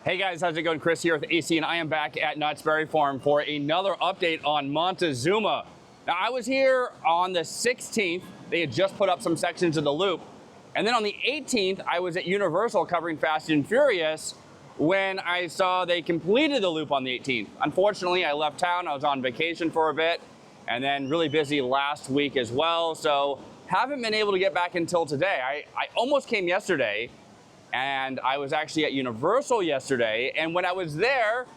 Hey guys, how's it going? Chris here with AC, and I am back at Knott's Berry Farm for another update on Montezooma. Now, I was here on the 16th. They had just put up some sections of the loop. And then on the 18th, I was at Universal covering Fast and Furious when I saw they completed the loop on the 18th. Unfortunately, I left town. I was on vacation for a bit and then really busy last week as well. So haven't been able to get back until today. I almost came yesterday. And I was actually at Universal yesterday, and when I was there,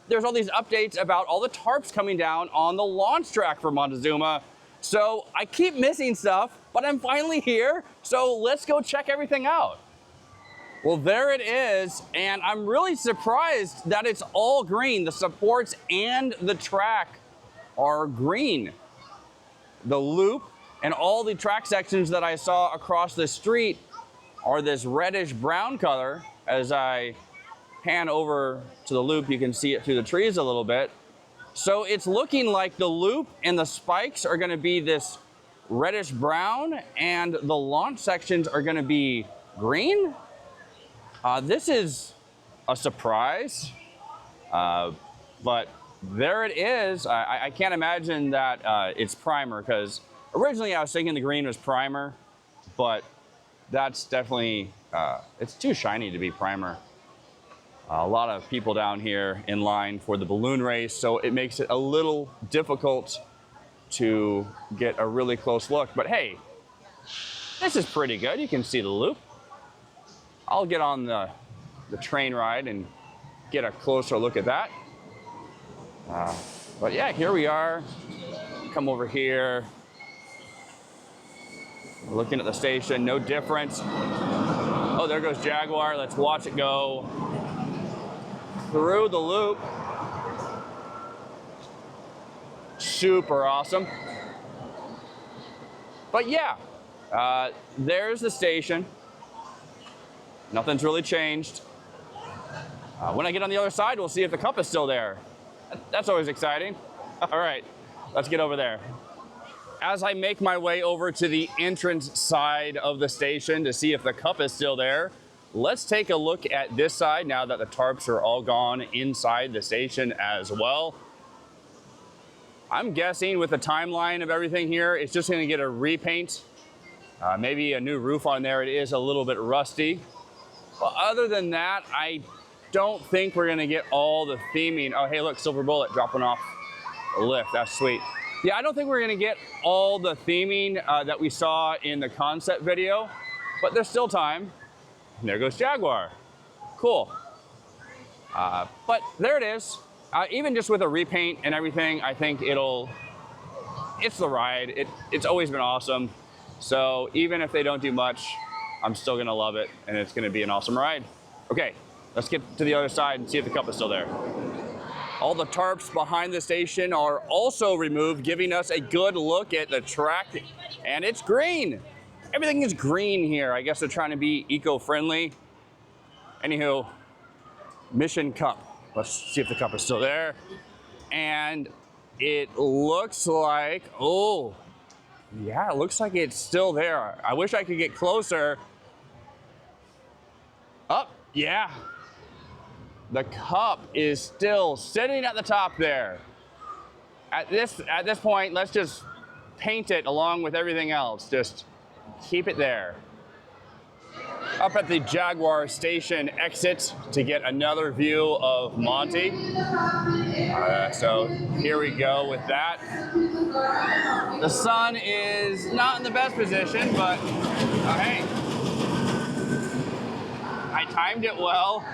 there's all these updates about all the tarps coming down on the launch track for Montezooma. So I keep missing stuff, but I'm finally here, so let's go check everything out. Well, there it is, and I'm really surprised that it's all green. The supports and the track are green. The loop and all the track sections that I saw across the street are this reddish brown color. As I pan over to the loop, you can see it through the trees a little bit. So it's looking like the loop and the spikes are gonna be this reddish brown and the launch sections are gonna be green. This is a surprise, but there it is. I can't imagine that it's primer, because originally I was thinking the green was primer, but that's definitely, it's too shiny to be primer. A lot of people down here in line for the balloon race, so it makes it a little difficult to get a really close look. But hey, this is pretty good. You can see the loop. I'll get on the train ride and get a closer look at that. But yeah, here we are. Come over here. Looking at the station, no difference. Oh, there goes Jaguar. Let's watch it go through the loop. Super awesome. But yeah, there's the station. Nothing's really changed. When I get on the other side, we'll see if the cup is still there. That's always exciting. All right, let's get over there. As I make my way over to the entrance side of the station to see if the cup is still there, let's take a look at this side now that the tarps are all gone inside the station as well. I'm guessing with the timeline of everything here, it's just gonna get a repaint, maybe a new roof on there. It is a little bit rusty. But other than that, I don't think we're gonna get all the theming. Oh, hey, look, Silver Bullet dropping off a lift. That's sweet. Yeah, I don't think we're gonna get all the theming that we saw in the concept video, but there's still time. And there goes Jaguar. Cool. But there it is. Even just with a repaint and everything, I think it's the ride. It's always been awesome. So even if they don't do much, I'm still gonna love it, and it's gonna be an awesome ride. Okay, let's get to the other side and see if the cup is still there. All the tarps behind the station are also removed, giving us a good look at the track, and it's green. Everything is green here. I guess they're trying to be eco-friendly. Anywho, Mission Cup. Let's see if the cup is still there. And it looks like, oh, yeah, it looks like it's still there. I wish I could get closer. Oh, yeah. The cup is still sitting at the top there. At this point, let's just paint it along with everything else. Just keep it there. Up at the Jaguar station exit to get another view of Monty. So here we go with that. The sun is not in the best position, but hey, I timed it well.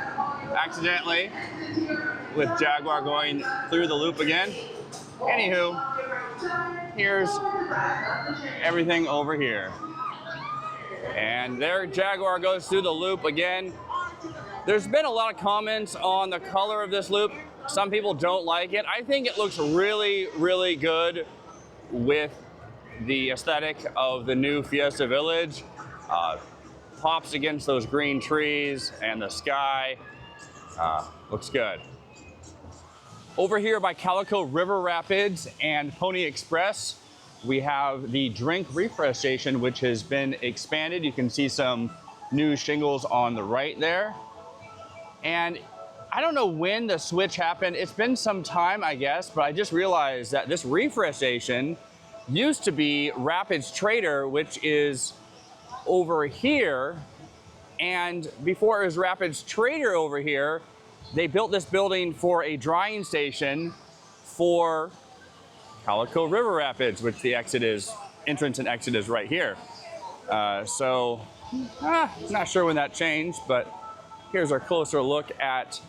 Accidentally, with Jaguar going through the loop again. Anywho, here's everything over here. And there Jaguar goes through the loop again. There's been a lot of comments on the color of this loop. Some people don't like it. I think it looks really, really good with the aesthetic of the new Fiesta Village. Pops against those green trees and the sky. Looks good. Over here by Calico River Rapids and Pony Express, we have the drink refresh station, which has been expanded. You can see some new shingles on the right there. And I don't know when the switch happened. It's been some time, I guess, but I just realized that this refresh station used to be Rapids Trader, which is over here. And before it was Rapids Trader over here, they built this building for a drying station for Calico River Rapids, which the entrance and exit is right here. Not sure when that changed, but here's our closer look at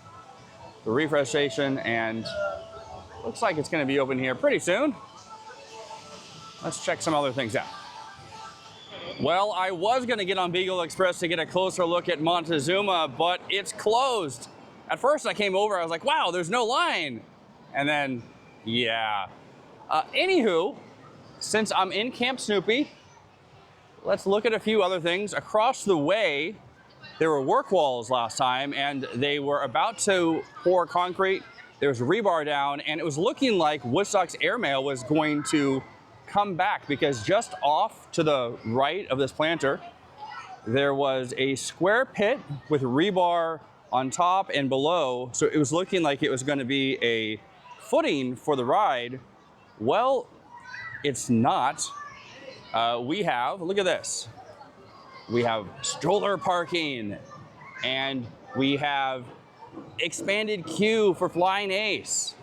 the refresh station, and looks like it's going to be open here pretty soon. Let's check some other things out. Well, I was going to get on Beagle Express to get a closer look at Montezooma, but it's closed. At first I came over, I was like, wow, there's no line. And then, yeah. Anywho, since I'm in Camp Snoopy, let's look at a few other things. Across the way, there were work walls last time, and they were about to pour concrete. There was rebar down, and it was looking like Woodstock's airmail was going to come back, because just off to the right of this planter, there was a square pit with rebar on top and below. So it was looking like it was going to be a footing for the ride. Well, it's not. We have, look at this. We have stroller parking, and we have expanded queue for Flying Ace.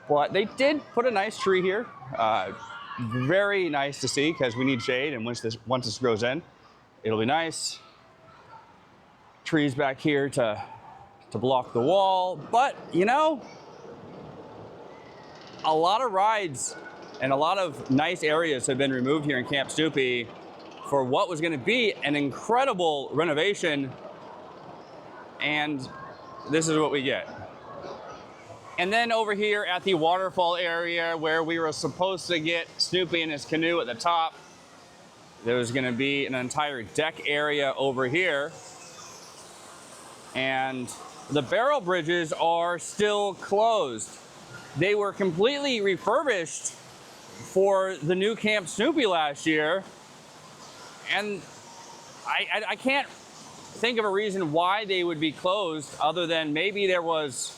But they did put a nice tree here. Very nice to see, because we need shade, and once this grows in, it'll be nice. Trees back here to block the wall. But, you know, a lot of rides and a lot of nice areas have been removed here in Camp Snoopy for what was going to be an incredible renovation, and this is what we get. And then over here at the waterfall area where we were supposed to get Snoopy and his canoe at the top, there's going to be an entire deck area over here. And the barrel bridges are still closed. They were completely refurbished for the new Camp Snoopy last year. And I can't think of a reason why they would be closed, other than maybe there was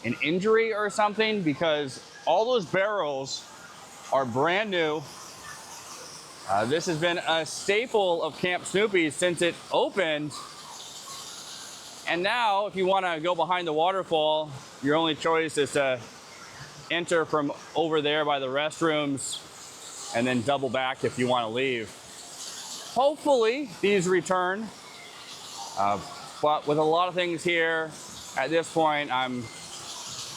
an injury or something, because all those barrels are brand new. This has been a staple of Camp Snoopy since it opened. And now, if you want to go behind the waterfall, your only choice is to enter from over there by the restrooms and then double back if you want to leave. Hopefully these return, but with a lot of things here at this point, I'm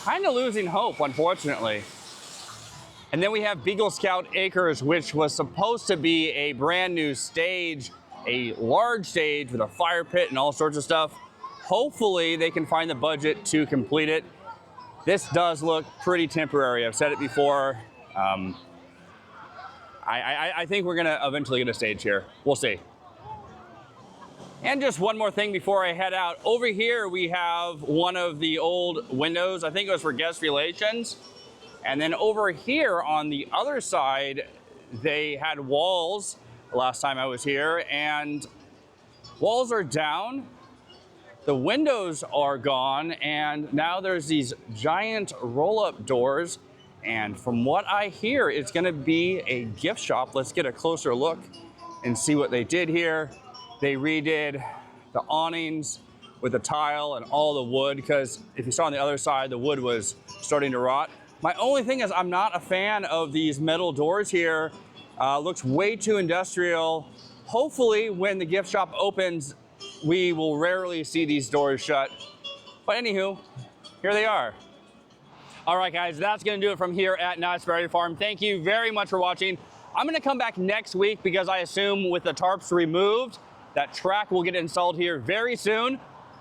kind of losing hope, unfortunately. And then we have Beagle Scout Acres, which was supposed to be a brand new stage, a large stage with a fire pit and all sorts of stuff. Hopefully they can find the budget to complete it. This does look pretty temporary. I've said it before. I think we're gonna eventually get a stage here. We'll see. And just one more thing before I head out. Over here we have one of the old windows. I think it was for guest relations. And then over here on the other side, they had walls the last time I was here, and walls are down. The windows are gone, and now there's these giant roll-up doors. And from what I hear, it's gonna be a gift shop. Let's get a closer look and see what they did here. They redid the awnings with the tile and all the wood, because if you saw on the other side, the wood was starting to rot. My only thing is I'm not a fan of these metal doors here. Looks way too industrial. Hopefully when the gift shop opens, we will rarely see these doors shut. But anywho, here they are. All right, guys, that's gonna do it from here at Knott's Berry Farm. Thank you very much for watching. I'm gonna come back next week, because I assume with the tarps removed, that track will get installed here very soon.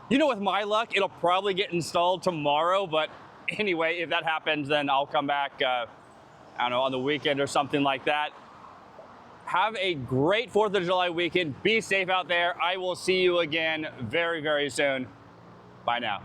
You know, with my luck, it'll probably get installed tomorrow, but anyway, if that happens, then I'll come back, I don't know, on the weekend or something like that. Have a great 4th of July weekend. Be safe out there. I will see you again very, very soon. Bye now.